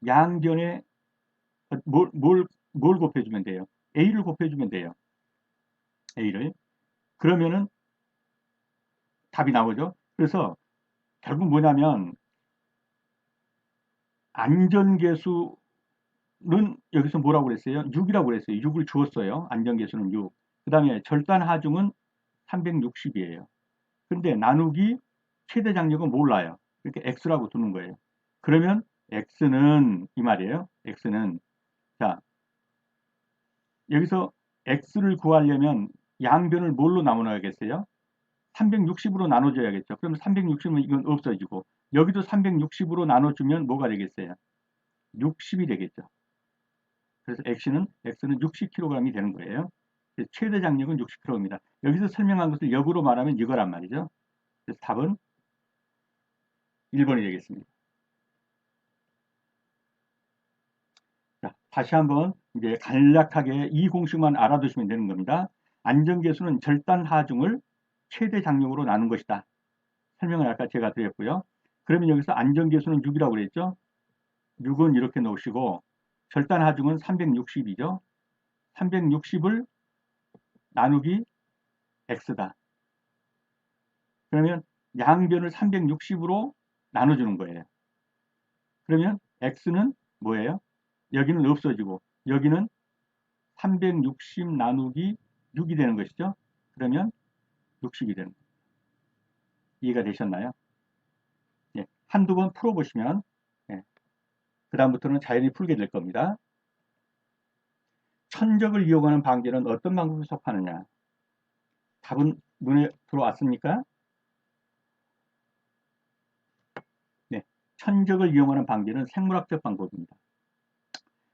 양변에 뭘 곱해주면 돼요? a를 곱해주면 돼요. a를. 그러면은 답이 나오죠. 그래서 결국 뭐냐면 안전계수는 여기서 뭐라고 그랬어요? 6이라고 그랬어요. 6을 주었어요. 안전계수는 6. 그 다음에 절단하중은 360이에요. 근데 나누기 최대 장력은 몰라요. 이렇게 x라고 두는 거예요. 그러면 x는 이 말이에요. x는 자 여기서 x를 구하려면 양변을 뭘로 나눠야겠어요? 360으로 나눠줘야겠죠. 그러면 360은 이건 없어지고 여기도 360으로 나눠주면 뭐가 되겠어요? 60이 되겠죠. 그래서 x는 60kg이 되는 거예요. 최대 장력은 60kg입니다. 여기서 설명한 것을 역으로 말하면 이거란 말이죠. 그래서 답은 1번이 되겠습니다. 자, 다시 한번 이제 간략하게 이 공식만 알아두시면 되는 겁니다. 안전계수는 절단 하중을 최대 장력으로 나눈 것이다. 설명을 아까 제가 드렸고요. 그러면 여기서 안전계수는 6이라고 그랬죠. 6은 이렇게 놓으시고 절단 하중은 360이죠. 360을 나누기 x다. 그러면 양변을 360으로 나눠주는 거예요. 그러면 x는 뭐예요? 여기는 없어지고 여기는 360 나누기 6이 되는 것이죠. 그러면 60이 되는 거예요. 이해가 되셨나요? 예, 한두 번 풀어보시면 예, 그 다음부터는 자연히 풀게 될 겁니다. 천적을 이용하는 방제는 어떤 방법을 속하느냐? 답은 눈에 들어왔습니까? 네, 천적을 이용하는 방제는 생물학적 방법입니다.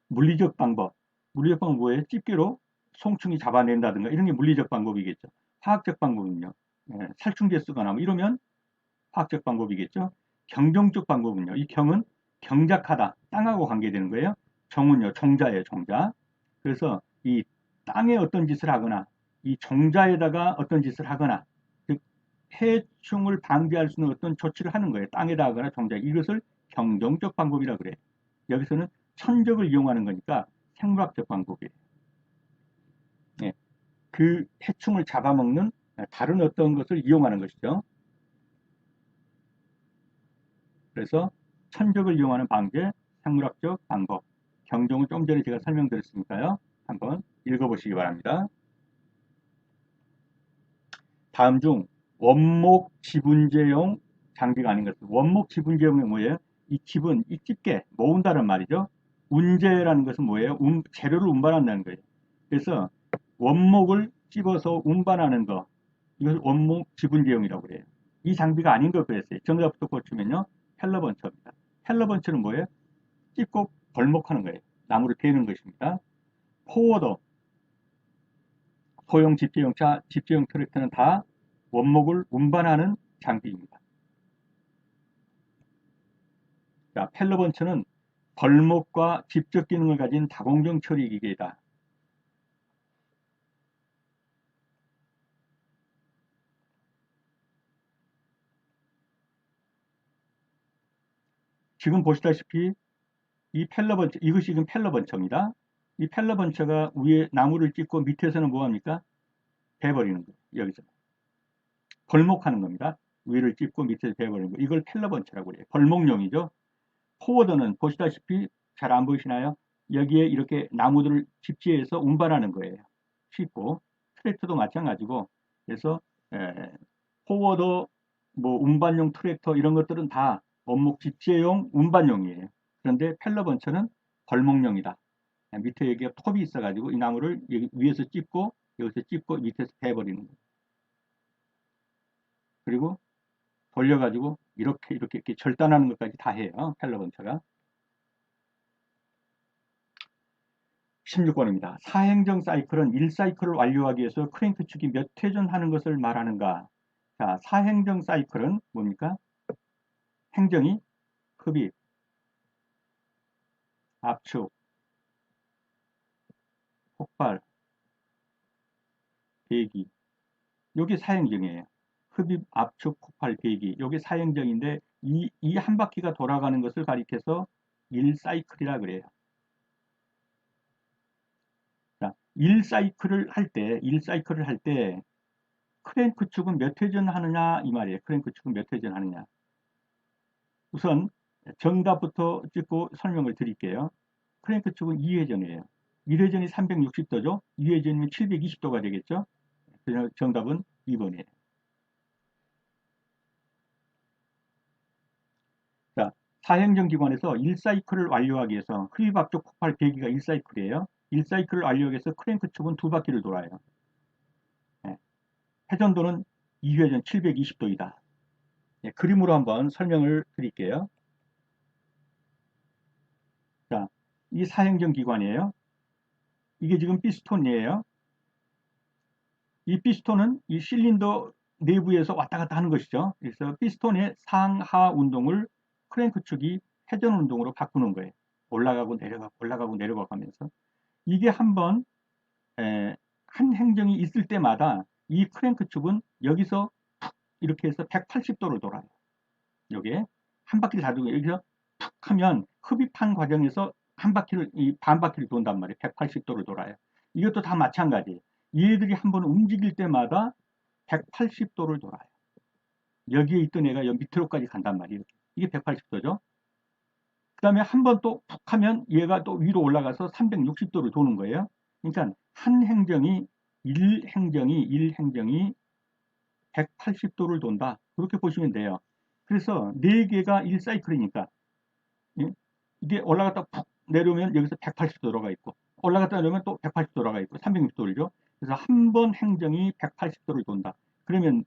물리적 방법. 물리적 방법 뭐예요? 집게로 송충이 잡아낸다든가 이런 게 물리적 방법이겠죠. 화학적 방법은요. 예, 살충제 쓰거나 뭐 이러면 화학적 방법이겠죠. 경정적 방법은요. 이 경은 경작하다. 땅하고 관계되는 거예요. 정은요. 종자예요. 종자. 그래서 이 땅에 어떤 짓을 하거나 이 종자에다가 어떤 짓을 하거나 즉 해충을 방지할 수 있는 어떤 조치를 하는 거예요. 땅에다 하거나 종자에. 이것을 경정적 방법이라고 그래요. 여기서는 천적을 이용하는 거니까 생물학적 방법이에요. 예, 그 해충을 잡아먹는 다른 어떤 것을 이용하는 것이죠. 그래서 천적을 이용하는 방제, 생물학적 방법. 경종은 좀 전에 제가 설명드렸으니까요. 한번 읽어보시기 바랍니다. 다음 중 원목 지분제용 장비가 아닌 것은 원목 지분제용이 뭐예요? 이 집은 이 집게 모은다는 말이죠. 운제라는 것은 뭐예요? 재료를 운반한다는 거예요. 그래서 원목을 찝어서 운반하는 거 이것을 원목 지분제용이라고 해요. 이 장비가 아닌 걸 그랬어요. 정답부터 고치면요. 펠러번처입니다. 펠러번처는 뭐예요? 찝고 벌목하는 거예요. 나무를 베는 것입니다. 포워더, 소형 집재용차, 집재용 트랙터는 다 원목을 운반하는 장비입니다. 자, 펠러번처는 벌목과 집적 기능을 가진 다공정 처리 기계이다. 지금 보시다시피 이 펠러번처, 이것이 지금 펠러번처입니다. 이 펠러번처가 위에 나무를 찝고 밑에서는 뭐합니까? 베버리는 거예요. 여기서. 벌목하는 겁니다. 위를 찝고 밑에서 베버리는 거. 이걸 펠러번처라고 해요. 벌목용이죠. 포워드는 보시다시피 잘 안 보이시나요? 여기에 이렇게 나무들을 집지해서 운반하는 거예요. 쉽고 트랙터도 마찬가지고 그래서 포워더 뭐 운반용 트랙터 이런 것들은 다 원목 집재용 운반용이에요. 그런데 펠러번처는 벌목용이다. 밑에 여기가 톱이 있어가지고 이 나무를 여기 위에서 찝고 여기서 찝고 밑에서 베버리는 거예요. 그리고 돌려가지고 이렇게 절단하는 것까지 다 해요. 펠러번처가. 16번입니다. 사행정 사이클은 1사이클을 완료하기 위해서 크랭크축이 몇 회전 하는 것을 말하는가? 자, 사행정 사이클은 뭡니까? 행정이 흡입, 압축, 폭발, 배기. 요게 사행정이에요. 흡입, 압축, 폭발, 배기. 요게 사행정인데 이 한 바퀴가 돌아가는 것을 가리켜서 1사이클이라 그래요. 자, 1사이클을 할 때 크랭크 축은 몇 회전 하느냐 이 말이에요. 크랭크 축은 몇 회전 하느냐. 우선 정답부터 찍고 설명을 드릴게요. 크랭크 축은 2회전이에요. 1회전이 360도죠. 2회전이면 720도가 되겠죠. 그래서 정답은 2번이에요. 자, 사행정 기관에서 1사이클을 완료하기 위해서 흡입, 압축, 폭발, 배기가 1사이클이에요. 1사이클을 완료하기 위해서 크랭크 축은 두 바퀴를 돌아요. 예, 회전도는 2회전 720도이다. 예, 그림으로 한번 설명을 드릴게요. 자, 이 사행정 기관이에요. 이게 지금 피스톤이에요. 이 피스톤은 이 실린더 내부에서 왔다 갔다 하는 것이죠. 그래서 피스톤의 상하 운동을 크랭크 축이 회전 운동으로 바꾸는 거예요. 올라가고 내려가고 올라가고 내려가고 하면서. 이게 한번 한 행정이 있을 때마다 이 크랭크 축은 여기서 툭 이렇게 해서 180도를 돌아요. 요게 한 바퀴를 다 돌고 여기서 툭 하면 흡입한 과정에서 한 바퀴를 이 반 바퀴를 돈단 말이에요. 180도를 돌아요. 이것도 다 마찬가지예요. 얘들이 한번 움직일 때마다 180도를 돌아요. 여기에 있던 애가 여기 밑으로까지 간단 말이에요. 이게 180도죠. 그 다음에 한 번 또 푹 하면 얘가 또 위로 올라가서 360도를 도는 거예요. 그러니까 한 행정이 1행정이 180도를 돈다. 그렇게 보시면 돼요. 그래서 4개가 1사이클이니까 이게 올라갔다 푹 내려오면 여기서 180도 돌아가 있고 올라갔다 내려오면 또 180도 돌아가 있고 360도 돌죠. 그래서 한 번 행정이 180도를 돈다. 그러면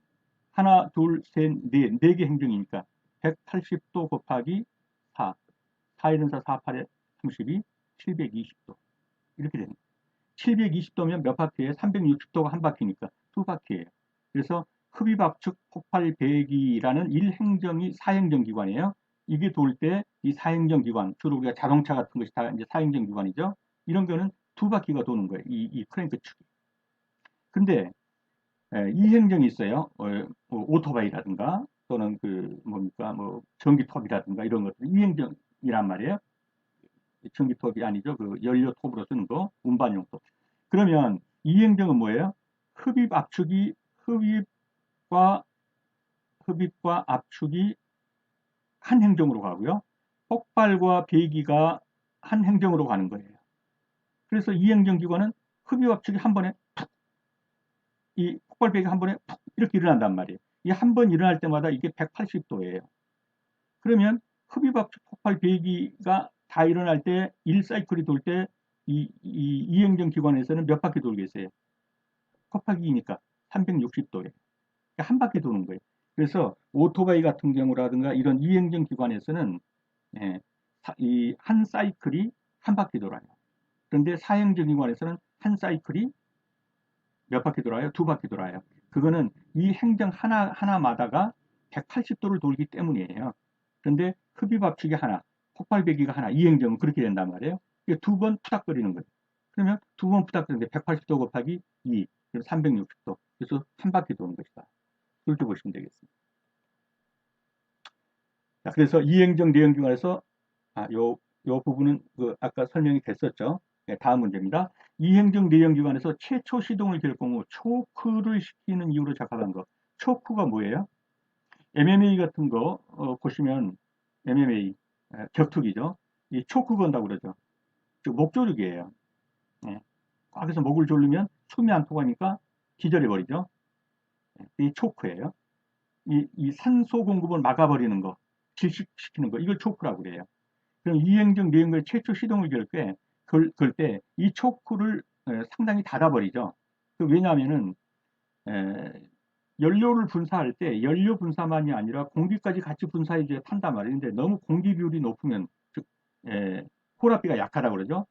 하나, 둘, 셋, 넷, 4개 행정이니까 180도 곱하기 4, 4, 1, 4, 4, 8에 32, 720도 이렇게 되는 거예요. 720도면 몇 바퀴예요? 360도가 한 바퀴니까 두 바퀴예요. 그래서 흡입, 압축, 폭발, 배기라는 1행정이 사행정 기관이에요. 이게 돌 때 이 사행정 기관, 주로 우리가 자동차 같은 것이 다 이제 사행정 기관이죠. 이런 거는 두 바퀴가 도는 거예요. 이 크랭크 축이. 근데 이행정이 있어요. 뭐 오토바이라든가 또는 그 뭡니까 뭐 전기톱이라든가 이런 것들 이행정이란 말이에요. 전기톱이 아니죠. 그 연료톱으로 쓰는 거 운반용 톱. 그러면 이행정은 뭐예요? 흡입 압축이 흡입과 압축이 한 행정으로 가고요. 폭발과 배기가 한 행정으로 가는 거예요. 그래서 이행정 기관은 흡입 압축이 한 번에 툭, 이 폭발 배기가 한 번에 툭 이렇게 일어난단 말이에요. 이 한 번 일어날 때마다 이게 180도예요. 그러면 흡입 압축 폭발 배기가 다 일어날 때 1사이클이 돌 때 이행정 기관에서는 몇 바퀴 돌겠어요? 곱하기 2니까 360도에 한 바퀴 도는 거예요. 그래서 오토바이 같은 경우라든가 이런 이행정 기관에서는 예, 이한 사이클이 한 바퀴 돌아요. 그런데 사행정 기관에서는 한 사이클이 몇 바퀴 돌아요? 두 바퀴 돌아요. 그거는 이 행정 하나마다가 180도를 돌기 때문이에요. 그런데 흡입 압축이 하나, 폭발 배기가 하나, 이행정은 그렇게 된단 말이에요. 두 번 푸닥거리는 거예요. 그러면 두 번 푸닥거리는데 180도 곱하기 2, 360도. 그래서 한 바퀴 도는 것이다. 그렇게 보시면 되겠습니다. 자, 그래서 이행정 내연기관에서 요 부분은 그 아까 설명이 됐었죠. 네, 다음 문제입니다. 이행정 내연기관에서 최초 시동을 결공 후 초크를 시키는 이유로 작업한 거. 초크가 뭐예요? MMA 같은 거 보시면 MMA 격투기죠. 이 초크 건다고 그러죠. 목 조르기예요. 네. 꽉 해서 목을 조르면 숨이 안 통하니까 기절해 버리죠. 네, 이 초크예요. 이 산소 공급을 막아버리는 거, 질식시키는 거, 이걸 초크라고 그래요. 그럼 이행정 내연기관 최초 시동을 걸 때 이 초크를 상당히 닫아버리죠. 왜냐하면은 연료를 분사할 때 연료 분사만이 아니라 공기까지 같이 분사해줘야 탄단 말이에요. 근데 너무 공기 비율이 높으면 즉 혼합비가 약하다 그러죠.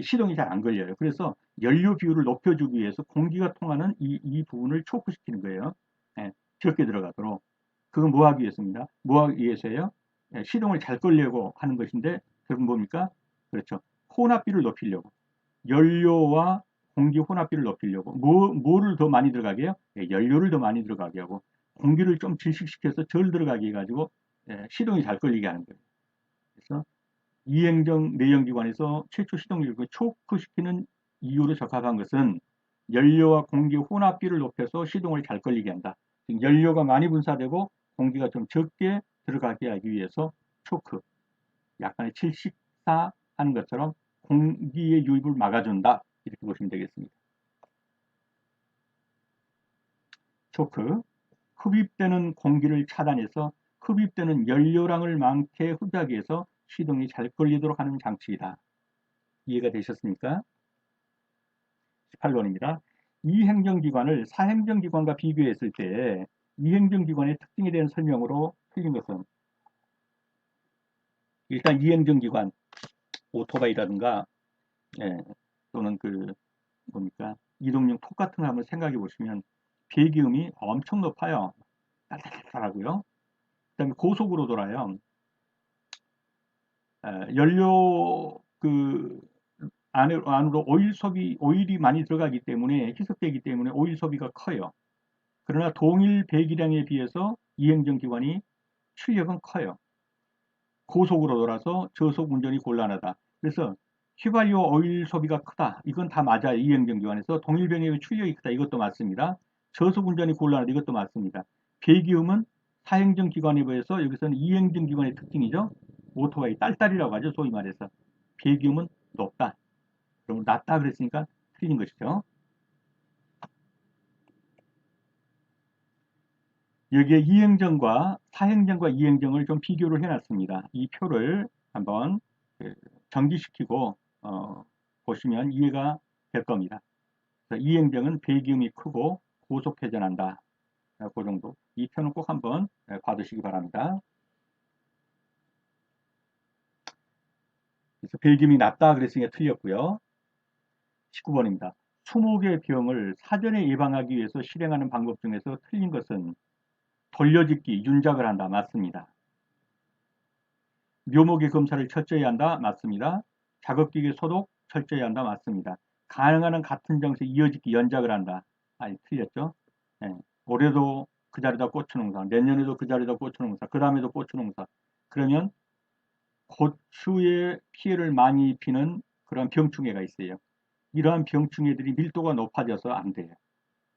시동이 잘 안 걸려요. 그래서 연료 비율을 높여주기 위해서 공기가 통하는 이 부분을 초크시키는 거예요. 적게 들어가도록. 그건 뭐 하기 위해서입니다. 뭐 하기 위해서예요? 시동을 잘 끌려고 하는 것인데 결국 뭡니까? 그렇죠. 혼합비를 높이려고. 연료와 공기 혼합비를 높이려고 뭐를 더 많이 들어가게 해요? 예, 연료를 더 많이 들어가게 하고 공기를 좀 질식시켜서 덜 들어가게 해가지고 시동이 잘 걸리게 하는 거예요. 그래서 이행정 내연기관에서 최초 시동을 초크시키는 이유로 적합한 것은 연료와 공기 혼합비를 높여서 시동을 잘 걸리게 한다. 즉 연료가 많이 분사되고 공기가 좀 적게 들어가게 하기 위해서 초크, 약간의 질식사 하는 것처럼 공기의 유입을 막아준다. 이렇게 보시면 되겠습니다. 초크, 흡입되는 공기를 차단해서 흡입되는 연료량을 많게 흡입하기 위해서 시동이 잘 걸리도록 하는 장치이다. 이해가 되셨습니까? 18번입니다. 이 행정기관을 사행정기관과 비교했을 때 이 행정기관의 특징에 대한 설명으로 틀린 것은 일단 이 행정기관 오토바이라든가 예, 또는 그 뭡니까 이동용 톡 같은 거 한번 생각해 보시면 배기음이 엄청 높아요. 딸딸딸하고요. 그다음에 고속으로 돌아요. 연료 그 안으로 오일이 많이 들어가기 때문에 희석되기 때문에 오일 소비가 커요. 그러나 동일 배기량에 비해서 이행정기관이 출력은 커요. 고속으로 돌아서 저속 운전이 곤란하다. 그래서 휘발유 오일 소비가 크다. 이건 다 맞아요. 이행정기관에서 동일 병역의 출력이 크다. 이것도 맞습니다. 저속 운전이 곤란하다. 이것도 맞습니다. 배기음은 사행정기관에 비해서 여기서는 이행정기관의 특징이죠. 오토바이 딸딸이라고 하죠. 소위 말해서. 배기음은 높다. 그럼 낮다 그랬으니까 틀린 것이죠. 여기에 이행정과 사행정과 이행정을 좀 비교를 해놨습니다. 이 표를 한번 전기시키고 보시면 이해가 될 겁니다. 그래서 이행정은 배기음이 크고 고속 회전한다. 그 정도. 이 표는 꼭 한번 봐두시기 바랍니다. 그래서 배기음이 낮다 그랬으니까 틀렸고요. 19번입니다. 20개의 병을 사전에 예방하기 위해서 실행하는 방법 중에서 틀린 것은 돌려짓기, 윤작을 한다. 맞습니다. 묘목의 검사를 철저히 한다. 맞습니다. 작업기계 소독 철저히 한다. 맞습니다. 가능한 한 같은 장소에 이어짓기 연작을 한다. 아니 틀렸죠. 네. 올해도 그 자리다 고추농사, 내년에도 그 자리다 고추농사, 그 다음에도 고추농사. 그러면 고추에 피해를 많이 입히는 그런 병충해가 있어요. 이러한 병충해들이 밀도가 높아져서 안 돼요.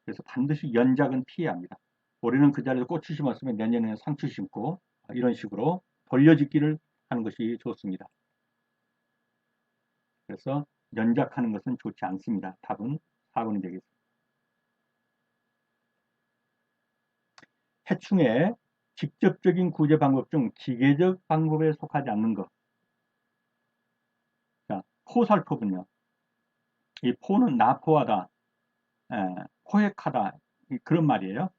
그래서 반드시 연작은 피해야 합니다. 올해는 그 자리에서 고추 심었으면 내년에는 상추 심고 이런 식으로 돌려짓기를 하는 것이 좋습니다. 그래서 연작하는 것은 좋지 않습니다. 답은 4번이 되겠습니다. 해충의 직접적인 구제 방법 중 기계적 방법에 속하지 않는 것. 자, 포살포는요. 이 포는 나포하다, 포획하다 그런 말이에요.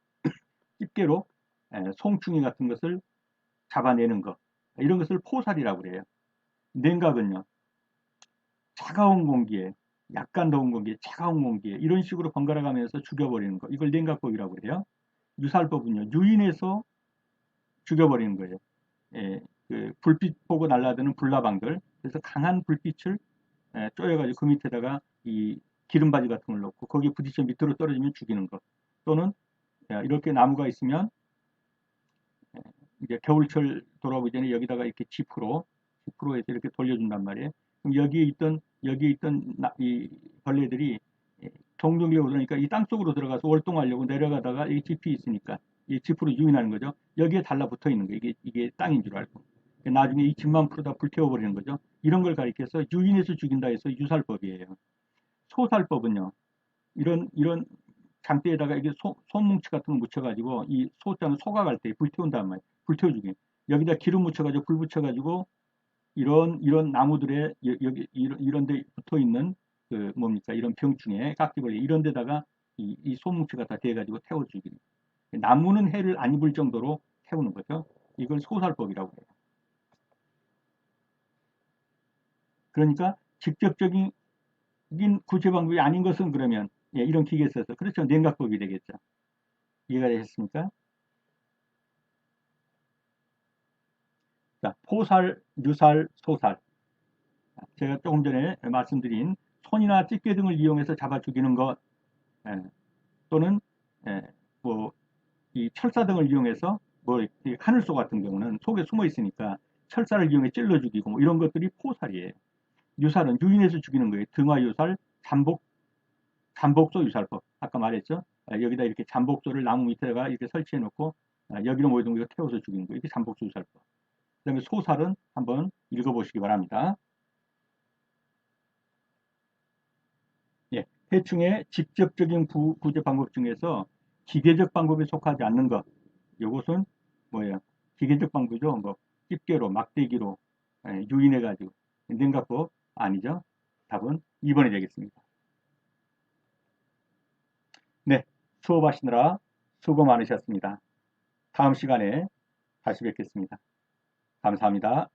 집게로 송충이 같은 것을 잡아내는 것. 이런 것을 포살이라고 그래요. 냉각은요. 차가운 공기에 약간 더운 공기에 차가운 공기에 이런 식으로 번갈아 가면서 죽여버리는 거. 이걸 냉각법이라고 그래요. 유살법은요. 유인해서 죽여버리는 거예요. 예, 그 불빛 보고 날아드는 불나방들. 그래서 강한 불빛을 쪼여가지고 그 밑에다가 이 기름바지 같은 걸 넣고 거기에 부딪혀 밑으로 떨어지면 죽이는 것. 또는 이렇게 나무가 있으면 이제 겨울철 돌아오기 전에 여기다가 이렇게 지프로 해서 이렇게 돌려준단 말이에요. 그럼 여기에 있던 이 벌레들이 동동이로 그러니까 이 땅속으로 들어가서 월동하려고 내려가다가 이 지피 있으니까 이 지프로 유인하는 거죠. 여기에 달라붙어 있는 거예요. 이게 땅인 줄 알고. 나중에 이 집만 풀어다 불태워버리는 거죠. 이런 걸 가리켜서 유인해서 죽인다 해서 유살법이에요. 소살법은요. 이런 장대에다가 이게 손뭉치 같은 거 묻혀가지고 이 소자는 소각할 때 불태운단 말이에요. 불태워주게. 여기다 기름 묻혀가지고 불 붙여가지고 이런 나무들에 여기 이런 데 붙어 있는 그 뭡니까 이런 병충해 깍지벌레 이런 데다가 이 소뭉치 갖다 대가지고 태워주기. 나무는 해를 안 입을 정도로 태우는 거죠. 이걸 소살법이라고 해요. 그러니까 직접적인 구제 방법이 아닌 것은 그러면 이런 기계 써서 그렇죠. 냉각법이 되겠죠. 이해가 되셨습니까? 자, 포살, 유살, 소살. 제가 조금 전에 말씀드린 손이나 집게 등을 이용해서 잡아 죽이는 것, 예, 또는 예, 뭐 이 철사 등을 이용해서 뭐 하늘소 같은 경우는 속에 숨어 있으니까 철사를 이용해 찔러 죽이고 뭐 이런 것들이 포살이에요. 유살은 유인해서 죽이는 거예요. 등화유살, 잠복소 유살법. 아까 말했죠. 여기다 이렇게 잠복소를 나무 밑에다가 이렇게 설치해 놓고 여기로 모여든 거 태워서 죽이는 거예요. 이게 잠복소 유살법. 그다음에 소살은 한번 읽어보시기 바랍니다. 예, 해충의 직접적인 구제 방법 중에서 기계적 방법에 속하지 않는 것. 이것은 뭐예요? 기계적 방법이죠. 뭐 집게로, 막대기로 유인해가지고 냉각법 아니죠. 답은 2번이 되겠습니다. 네, 수업하시느라 수고 많으셨습니다. 다음 시간에 다시 뵙겠습니다. 감사합니다.